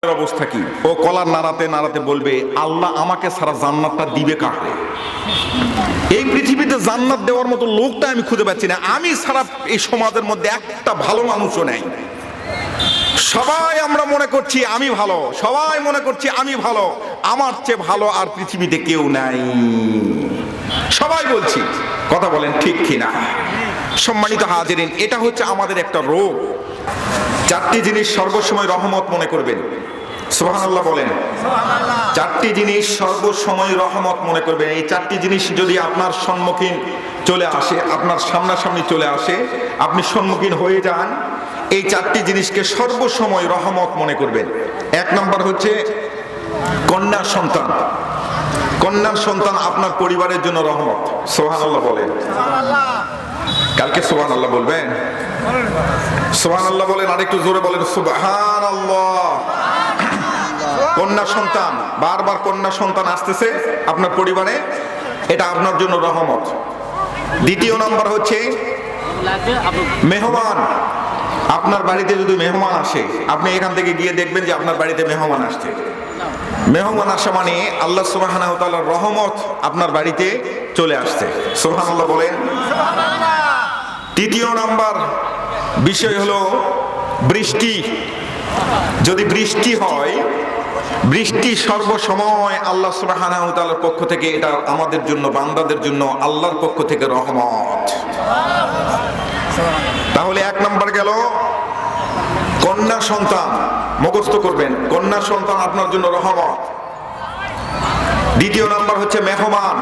অবস্থা কি? ও কলার নাড়াতে নাড়াতে বলবে, আল্লাহ আমাকে সারা জান্নাতটা দিবে কাকে? এই পৃথিবীতে জান্নাত দেওয়ার মতো লোকটা আমি খুঁজে পাচ্ছি না। আমি সারা এই সমাজের মধ্যে একটা ভালো মানুষও নেই। সবাই আমরা মনে করছি আমি ভালো, সবাই মনে করছি আমি ভালো, আমার চেয়ে ভালো আর পৃথিবীতে কেউ নাই। সবাই বলছি, কথা বলেন ঠিক কিনা? সম্মানিত হাজিরিন, এটা হচ্ছে আমাদের একটা রোগ। চারটি জিনিস সর্বসময় রহমত মনে করবেন। সুবহানাল্লাহ বলেন। চারটি জিনিস সর্বসময় রহমত মনে করবেন। এই চারটি জিনিস যদি আপনার সম্মুখীন চলে আসে, আপনার সামনাসামনি চলে আসে, আপনি সম্মুখীন হয়ে যান, এই চারটি জিনিসকে সর্বসময় রহমত মনে করবেন। এক নম্বর হচ্ছে কন্যা সন্তান। কন্যার সন্তান আপনার পরিবারের জন্য রহমত। সুবহানাল্লাহ বলেন। কালকে সুবহানাল্লাহ বলবেন? সুবহানাল্লাহ বলেন, আরেকটু জোরে বলেন সুবহানাল্লাহ। কন্যা সন্তান, বারবার কন্যা সন্তান আসতেছে আপনার পরিবারে, এটা আপনার জন্য রহমত। দ্বিতীয় নম্বর হচ্ছে মেহমান। আপনার বাড়িতে যদি মেহমান আসে, আপনি এখান থেকে গিয়ে দেখবেন যে আপনার বাড়িতে মেহমান আসছে। মেহমান আসা মানে আল্লাহ সুবহানাহু ওয়া তাআলার রহমত আপনার বাড়িতে চলে আসছে। সুবহানাল্লাহ বলেন। তৃতীয় নাম্বার বিষয় হলো বৃষ্টি। যদি বৃষ্টি হয়, বৃষ্টি সর্বসময় আল্লাহ সুবহানাহু ওয়া তাআলার পক্ষ থেকে, এটা আমাদের জন্য, বান্দাদের জন্য আল্লাহর পক্ষ থেকে রহমত। তাহলে এক নাম্বার গেল কন্যা সন্তান, মুখস্থ করবেন, কন্যা সন্তান আপনার জন্য রহমত। দ্বিতীয় নাম্বার হচ্ছে মেহমান।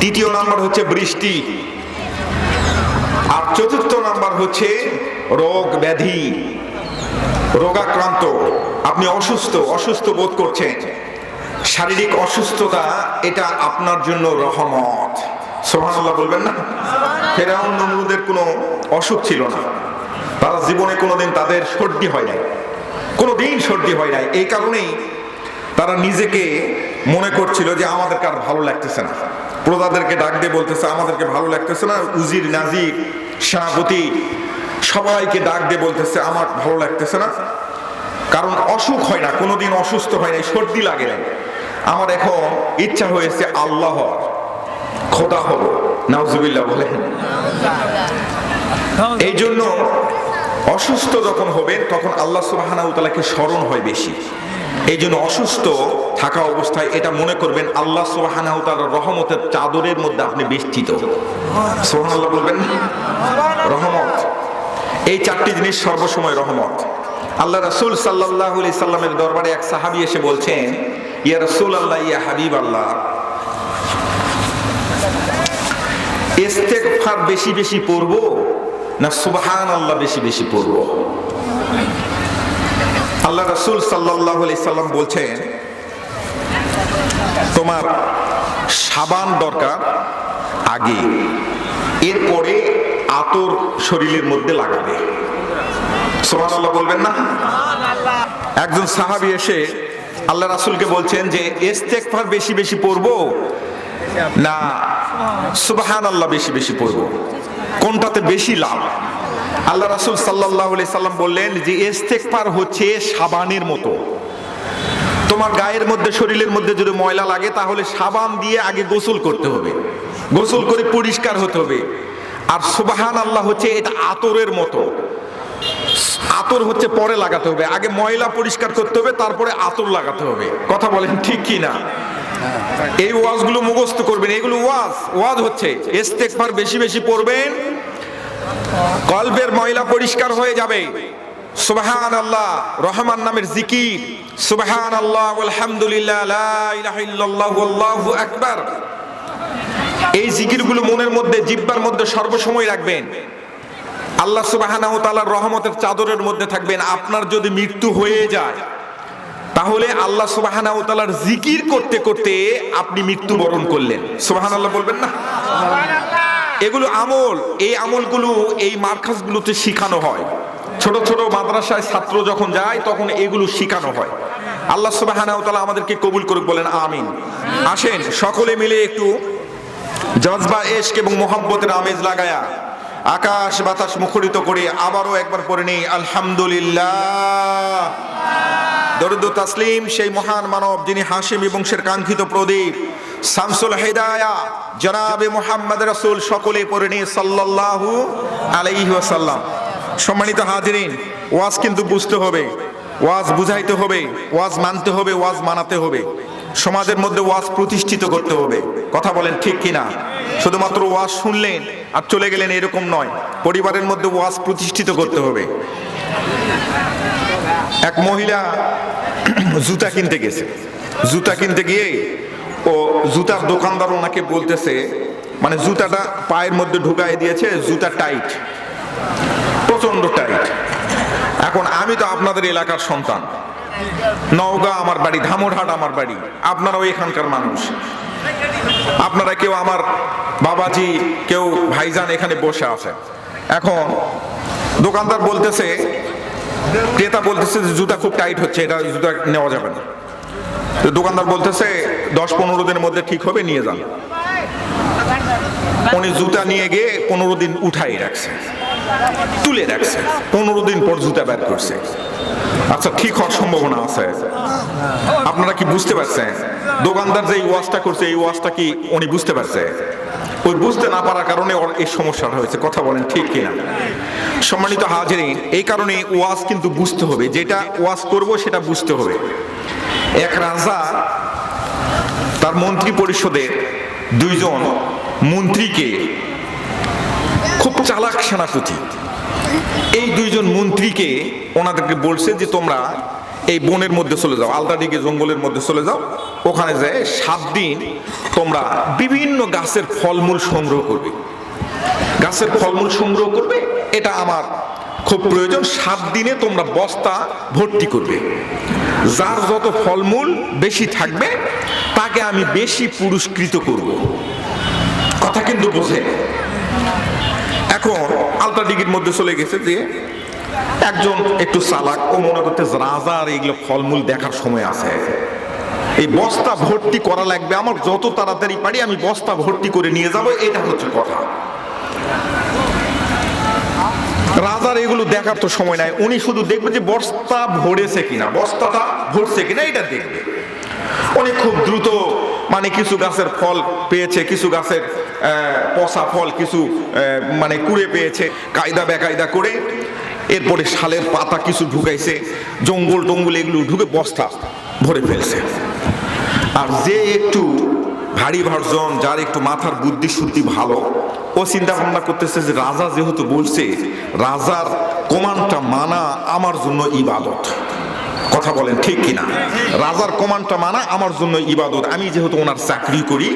তৃতীয় নাম্বার হচ্ছে বৃষ্টি। আর চতুর্থ নাম্বার হচ্ছে রোগ ব্যাধি, রোগাক্রান্ত। আপনি অসুস্থ বোধ করছেন, শারীরিক অসুস্থতা, এটা আপনার জন্য রহমত। সুবহানাল্লাহ বলবেন না? ফেরাউন নমরুদের কোনো অসুখ ছিল না, তারা জীবনে কোনোদিন তাদের সর্দি হয় নাই, কোনোদিন সর্দি হয় নাই। এই কারণেই তারা নিজেকে মনে করছিল যে আমাদের কার ভালো লাগতেছে না। প্রজাদেরকে ডাক দিয়ে বলতেছে আমাদেরকে ভালো লাগতেছে না। উজির, নাজির, সেনাপতি সবাইকে ডাক দিয়ে বলতেছে আমার ভালো লাগতেছে না, কারণ অসুখ হয় না, কোনোদিন অসুস্থ হয় নাই, সর্দি লাগে না। আমার এখন ইচ্ছা হয়েছে আল্লাহ খোদা হব। নাউজুবিল্লাহ বলেন। এই জন্য অসুস্থ যখন হবেন তখন আল্লাহ সুবহানাহু ওয়া তাআলাকে স্মরণ হয় বেশি। এই জন্য অসুস্থ থাকা অবস্থায় এটা মনে করবেন আল্লাহ সুবহানাহু ওয়া তাআলার রহমতের চাদরের মধ্যে আপনি বেষ্টিত। সুবহানাল্লাহ বলবেন। রহমত, এই চারটি জিনিস সর্বসময় রহমত। আল্লাহ রাসূল সাল্লাল্লাহু আলাইহি সাল্লামের দরবারে এক সাহাবী এসে বলছেন, ইয়া রাসূলুল্লাহ, ইয়া হাবিবাল্লাহ, ইস্তেগফার বেশি বেশি পড়ব না সুবহানাল্লাহ বেশি বেশি পড়ব? আল্লাহ রাসূল সাল্লাল্লাহু আলাইহি সাল্লাম বলছেন, তোমার সাবান দরকার আগে, এরপরে আতর শরীরের মধ্যে লাগাবে। সুবহানাল্লাহ বলবেন না? একজন সাহাবী এসে আল্লাহ রাসূলকে বলছেন যে ইস্তেগফার বেশি বেশি পড়ব না সুবহানাল্লাহ বেশি বেশি পড়ব, কোনটাতে বেশি লাভ? আল্লাহ রাসূল সাল্লাল্লাহু আলাইহি সাল্লাম বললেন যে ইস্তেগফার হচ্ছে সাবানের মতো। তোমার গায়ের মধ্যে, শরীরের মধ্যে যদি ময়লা লাগে তাহলে সাবান দিয়ে আগে গোসল করতে হবে, গোসল করে পরিষ্কার হতে হবে। আর সুবহানাল্লাহ হচ্ছে এটা আতরের মতো। আতর হচ্ছে পরে লাগাতে হবে, আগে ময়লা পরিষ্কার করতে হবে, তারপরে আতর লাগাতে হবে। কথা বলেন ঠিক কি না? এই ওয়াজগুলো মুখস্থ করবেন, এগুলো ওয়াজ হচ্ছে। ইস্তেগফার বেশি বেশি পড়বেন, কলবের ময়লা পরিষ্কার হয়ে যাবে। সুবহানাল্লাহ রহমান নামের জিকির, সুবহানাল্লাহ আলহামদুলিল্লাহ লা ইলাহা ইল্লাল্লাহু আল্লাহু আকবার, এই জিকিরগুলো মনের মধ্যে, জিহ্বার মধ্যে সর্বসময় রাখবেন। আল্লাহ সুবহানাহু ওয়া তাআলার রহমতের চাদরের মধ্যে থাকবেন। আপনার যদি মৃত্যু হয়ে যায় তাহলে আল্লাহ সুবহানাহু ওয়া তাআলার জিকির করতে করতে আপনি মৃত্যুবরণ করলেন। সুবহানাল্লাহ বলবেন না? এগুলো আমল, এই আমলগুলো এই মারকাজগুলোতে শেখানো হয়। ছোট ছোট মাদ্রাসায় ছাত্র যখন যায় তখন এগুলো শেখানো হয়। আল্লাহ সুবহানাহু ওয়া তাআলা আমাদেরকে কবুল করুক, বলেন আমিন। আসেন সকলে মিলে একটু জজবা, ইশক এবং মোহাব্বতের আমেজ লাগায়া আকাশ বাতাস মুখরিত করে আবারও একবার পড়ে নেই আলহামদুলিল্লাহ। দরুদ ও তাসলিম সেই মহান মানব যিনি হাশিমি বংশের কাঙ্ক্ষিত প্রদীপ শামসুল হিদায়া জনাবে মুহাম্মদ রাসূল সকলে পড়ে নিয়ে সাল্লাল্লাহু আলাইহি ওয়াসাল্লাম। সম্মানিত হাজিরিন, ওয়াজ কিন্তু বুঝতে হবে, ওয়াজ বুঝাইতে হবে, ওয়াজ মানতে হবে, ওয়াজ মানাতে হবে। সমাজের মধ্যে ওয়াজ প্রতিষ্ঠিত করতে হবে। কথা বলেন ঠিক কিনা? শুধুমাত্র ওয়াজ শুনলেন আর চলে গেলেন এরকম নয়, পরিবারের মধ্যে ওয়াজ প্রতিষ্ঠিত করতে হবে। এক মহিলা জুতা কিনতে গেছে, জুতা কিনতে গিয়ে ও জুতার দোকানদার ওনাকে বলতেছে, মানে জুতাটা পায়ের মধ্যে ঢুকাই দিয়েছে, জুতা টাইট, প্রচন্ড টাইট। এখন আমি তো আপনাদের এলাকার সন্তান, নওগাঁ আমার বাড়ি, ধামরহাট আমার বাড়ি, আপনারাও এখানকার মানুষ, আপনারা কেউ আমার বাবাজি, কেউ ভাইজান এখানে বসে আছে। এখন দোকানদার বলতেছে, ক্রেতা বলতেছে যে জুতা খুব টাইট হচ্ছে, এটা জুতা নেওয়া যাবে না। তো দোকানদার বলতেছে 10-15 দিনের মধ্যে ঠিক হবে, নিয়ে যান। উনি জুতা নিয়ে গিয়ে 15 দিন উঠাই রাখছে, তুলে রাখছে, 15 দিন পর জুতা বের করছে। আচ্ছা, ঠিক হওয়ার সম্ভাবনা আছে? আপনারা কি বুঝতে পারছেন? দোকানদার যে ওয়াজটা করছে, এই ওয়াজটা কি উনি বুঝতে পারছে? ওই বুঝতে না পারার কারণে ওর এই সমস্যাটা হয়েছে। কথা বলেন ঠিক কিনা? সম্মানিত হাজিরিন, এই কারণে ওয়াজ কিন্তু বুঝতে হবে, যেটা ওয়াজ করব সেটা বুঝতে হবে। এক রাজা তার মন্ত্রী পরিষদের 2 জন মন্ত্রীকে, খুব চালাক সেনাপতি, এই 2 জন মন্ত্রীকে ওনাদেরকে বলছে যে তোমরা এই বনের মধ্যে চলে যাও, আলতাদিকে জঙ্গলের মধ্যে চলে যাও, ওখানে যায় 7 দিন তোমরা বিভিন্ন গাছের ফলমূল সংগ্রহ করবে, গাছের ফলমূল সংগ্রহ করবে, এটা আমার খুব প্রয়োজন। 7 দিনে তোমরা বস্তা ভর্তি করবে, যার যত ফলমূল বেশি থাকবে তাকে আমি বেশি পুরস্কৃত করব। কথা কিন্তু বোঝে। এখন আলতাদিঘির মধ্যে চলে গেছে যে একজন একটু চালাক, ও মনে করতে রাজার এইগুলো ফলমূল দেখার সময় আছে, এই বস্তা ভর্তি করা লাগবে, আমার যত তাড়াতাড়ি পারি আমি বস্তা ভর্তি করে নিয়ে যাব, এটা হচ্ছে কথা। রাজার এগুলো দেখার তো সময় নাই, উনি শুধু দেখবে যে বস্তা ভরেছে কিনা, বস্তাটা ভরছে কিনা এটা দেখবে। উনি খুব দ্রুত, মানে কিছু গাছের ফল পেয়েছে, কিছু গাছের পচা ফল, কিছু মানে কুড়ে পেয়েছে, কায়দা বেকায়দা করে এরপরে শালের পাতা কিছু ঢুকাইছে, জঙ্গল টঙ্গল এগুলো ঢুকে বস্তা ভরে ফেলছে। আর যে একটু ভারী ভার্জন, যার একটু মাথার বুদ্ধি শুদ্ধি ভালো, ও চিন্তা ভাবনা করতেছে যে রাজা যেহেতু বলছে, রাজার কমান্ডটা মানা আমার জন্য ইবাদত। কথা বলেন ঠিক কিনা? রাজার কমান্ডটা মানা আমার জন্য ইবাদত। আমি যেহেতু ওনার চাকরি করি,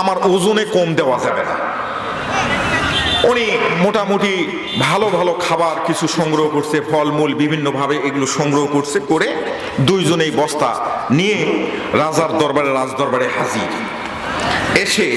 আমার ওজনে কম দেওয়া যাবে না। উনি মোটামুটি ভালো ভালো খাবার কিছু সংগ্রহ করছে, ফলমূল বিভিন্নভাবে এগুলো সংগ্রহ করছে, করে 2 জনেই বস্তা নিয়ে রাজার দরবারে, রাজদরবারে হাজির। এসে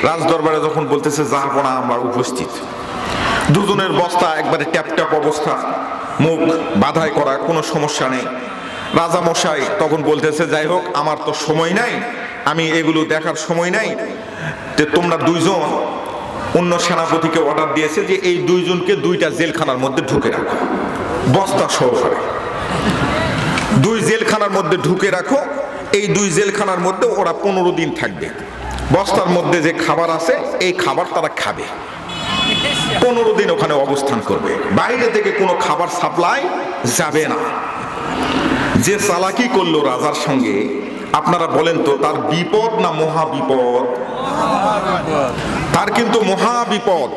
রাজদরবারে যখন বলতেছে যাবো না, আমরা উপস্থিত। 2 জনের বস্তা একবারে ট্যাপ অবস্থা, মুখ বাধাই করা, কোনো সমস্যা নেই। রাজা মশাই তখন বলতেছে, যাই হোক, আমার তো সময় নাই, আমি এগুলো দেখার সময় নাই, যে তোমরা 2 জন, অন্য সেনাপতিকে অর্ডার দিয়েছে যে এই 2 জনকে 2টা জেলখানার মধ্যে ঢুকে রাখো, বস্তা সহকারে 2 জেলখানার মধ্যে ঢুকে রাখো। এই 2 জেলখানার মধ্যে ওরা 15 দিন থাকবে। বস্তার মধ্যে যে খাবার আছে, এই খাবার তারা খাবে, 15 দিন ওখানে অবস্থান করবে, বাইরে থেকে কোনো খাবার সাপ্লাই যাবে না। যে চালাকি করলো রাজার সঙ্গে, আপনারা বলেন তো, তার বিপদ না মহা বিপদ? তার কিন্তু মহা বিপদ,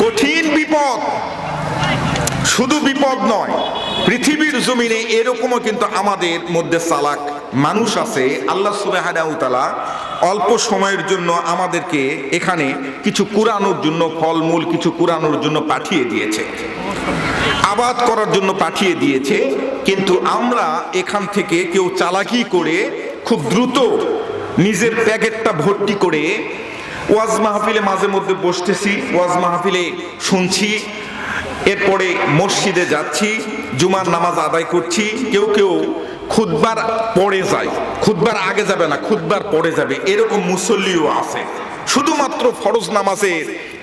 কঠিন বিপদ। শুধু বিপদ নয়, পৃথিবীর জমিনে এরকমও কিন্তু আমাদের মধ্যে চালাক মানুষ আছে। আল্লাহ সুবহানাহু ওয়া তাআলা অল্প সময়ের জন্য আমাদেরকে এখানে কিছু কুড়ানোর জন্য, ফলমূল কিছু কুড়ানোর জন্য পাঠিয়ে দিয়েছে, আবাদ করার জন্য পাঠিয়ে দিয়েছে। কিন্তু আমরা এখান থেকে কেউ চালাকি করে খুব দ্রুত নিজের প্যাকেটটা ভর্তি করে ওয়াজ মাহফিলে মাঝে মধ্যে বসতেছি, ওয়াজ মাহফিলে শুনছি, এরপরে মসজিদে যাচ্ছি, জুমার নামাজ আদায় করছি। কেউ কেউ খুতবার পরে যায়, খুতবার আগে যাবে না, খুতবার পরে যাবে, এরকম মুসল্লিও আছে। শুধুমাত্র ফরজ নামাজে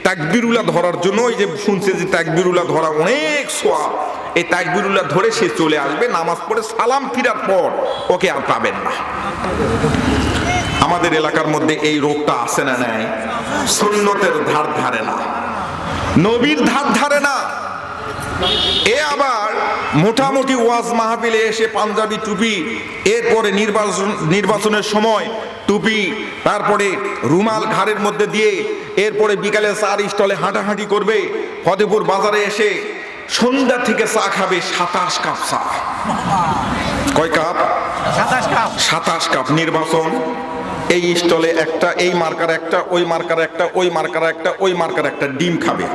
তাকবিরুল্লাহ ধরার জন্য, ওই যে শুনছে যে তাকবিরুল্লাহ ধরা অনেক সওয়াব, এই তাকবীরুল্লাহ ধরে সে চলে আসবে, নামাজ পড়ে সালাম ফিরার পর ওকে আর পাবেন না। আমাদের এলাকার মধ্যে এই রোগটা আছে না নাই? সুন্নতের ধার ধারে না, নবীর ধার ধারে না। এ আবার মোটামুটি ওয়াজ মাহফিলে এসে পাঞ্জাবি টুপি, এরপরে নির্বাচনের সময় টুপি, তারপরে রুমাল ঘাড়ের মধ্যে দিয়ে, এরপরে বিকালে চার স্টলে হাঁটাহাঁটি করবে, ফতেপুর বাজারে এসে সন্ধ্যা থেকে চা খাবে 27 কাপ চা। কয় কাপ? 27 কাপ। নির্বাচন, এই স্টলে একটা, এই মার্কার একটা, ওই মার্কার একটা, ওই মার্কার একটা, ওই মার্কার একটা, ডিম খাবে,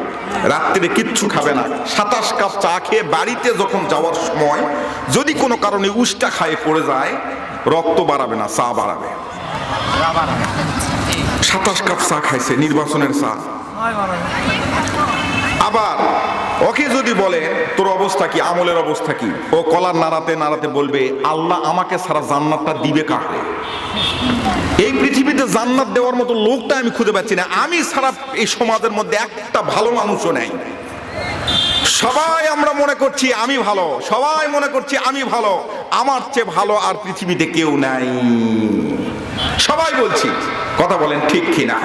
রাত্রে কিচ্ছু খাবে না। 27 কাপ চা খেয়ে বাড়িতে যখন যাওয়ার সময় যদি কোনো কারণে উষ্টা খায়ে পড়ে যায়, রক্ত বাড়াবে না, চা বাড়াবে। 27 কাপ চা খাইছে, নির্বাচনের চা। আবার ওকে যদি বলে তোর অবস্থা কি, আমলের অবস্থা কি, ও কলার নাড়াতে নাড়াতে বলবে আল্লাহ আমাকে সারা জান্নাতটা দিবে কাকে? এই পৃথিবীতে জান্নাত দেওয়ার মতো লোকটা আমি খুঁজে পাচ্ছি না। আমি সারা এই সমাজের মধ্যে একটা ভালো মানুষও নাই। সবাই আমরা মনে করছি আমি ভালো, সবাই মনে করছি আমি ভালো, আমার চেয়ে ভালো আর পৃথিবীতে কেউ নাই, সবাই বলছি। কথা বলেন ঠিক কিনা?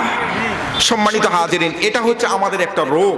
সম্মানিত হাজিরিন, এটা হচ্ছে আমাদের একটা রোগ।